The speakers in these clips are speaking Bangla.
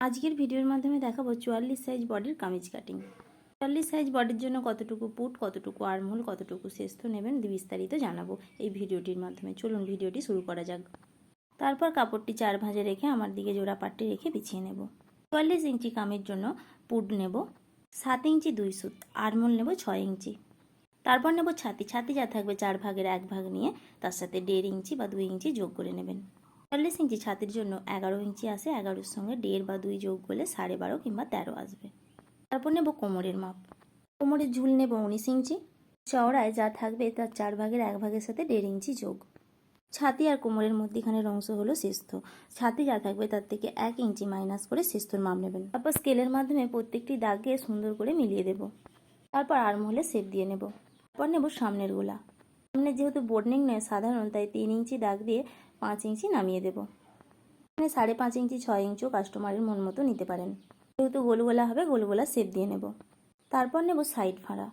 আজকের ভিডিওর মাধ্যমে দেখাবো 44 সাইজ বডির কামিজ কাটিং। 44 সাইজ বডির জন্য কতটুকু পুট, কতটুকু আর্মহোল, কতটুকু শেস্ত নেবেন বিস্তারিত জানাবো এই ভিডিওটির মাধ্যমে। চলুন ভিডিওটি শুরু করা যাক। তারপর কাপড়টি 4 ভাঁজে রেখে আমার দিকে জোড়া পাটটি রেখে বিছিয়ে নেব। 44 ইঞ্চি কামিজ জন্য পুট নেব 7 ইঞ্চি 2 সুত, আর্মহোল নেব 6 ইঞ্চি। তারপর নেব ছাতি যা থাকবে 4 ভাগের 1 ভাগ নিয়ে তার সাথে 1.5 ইঞ্চি বা 2 ইঞ্চি যোগ করে নেবেন। 44 ইঞ্চি ছাতির জন্য 11 ইঞ্চি আসে, 11-এর সঙ্গে 1.5 বা 2 যোগ করলে 12.5 কিংবা 13 আসবে। তারপর নেব কোমরের মাপ। কোমরের ঝুল নেব 19 ইঞ্চি, চওড়ায় যা থাকবে তার 4 ভাগের 1 ভাগের সাথে 1.5 ইঞ্চি যোগ। ছাতি আর কোমরের মধ্যখানের অংশ হলো শেস্ত, ছাতি যা থাকবে তার থেকে 1 ইঞ্চি মাইনাস করে শেস্তর মাপ নেবেন। তারপর স্কেলের মাধ্যমে প্রত্যেকটি দাগকে সুন্দর করে মিলিয়ে দেব। তারপর আর্মহোলে শেপ দিয়ে নেব। তারপর নেব সামনের গোলা। সামনে যেহেতু বোর্ডনিং নয় সাধারণ, তাই 3 ইঞ্চি দাগ দিয়ে 5 ইঞ্চি নামিয়ে দেব। এখানে 5.5 ইঞ্চি 6 ইঞ্চিও কাস্টমারের মন মতো নিতে পারেন। যেহেতু গোল গোলা হবে গোল গোলা শেপ দিয়ে নেব। তারপর নেব সাইড ফাড়া।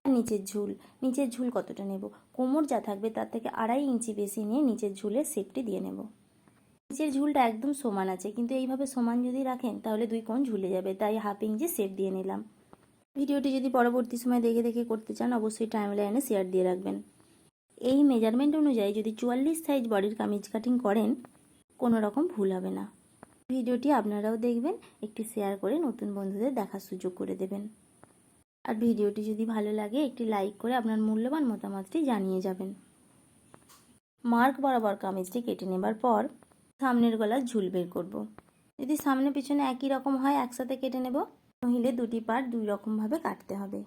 নিচের ঝুল কতটা নেব, কোমর যা থাকবে তার থেকে 2.5 ইঞ্চি বেশি নিয়ে নিচের ঝুলের শেপটি দিয়ে নেব। নিচের ঝুলটা একদম সমান আছে, কিন্তু এইভাবে সমান যদি রাখেন তাহলে 2 কোণ ঝুলে যাবে, তাই 1/2 ইঞ্চি শেপ দিয়ে নিলাম। ভিডিওটি যদি পরবর্তী সময় দেখে করতে চান অবশ্যই টাইমলাইনে শেয়ার দিয়ে রাখবেন। এই মেজারমেন্ট অনুযায়ী যদি 44 সাইজ বডির কামিজ কাটিং করেন কোনো রকম ভুল হবে না। ভিডিওটি আপনারাও দেখবেন, একটি শেয়ার করে নতুন বন্ধুদের দেখার সুযোগ করে দেবেন। আর ভিডিওটি যদি ভালো লাগে একটি লাইক করে আপনার মূল্যবান মতামতটি জানিয়ে যাবেন। মার্ক বরাবর কামিজটি কেটে নেবার পর সামনের গলার ঝুল বের করব। যদি সামনে পিছনে একই রকম হয় একসাথে কেটে নেব, নইলে দুটি পার্ট দুই রকমভাবে কাটতে হবে।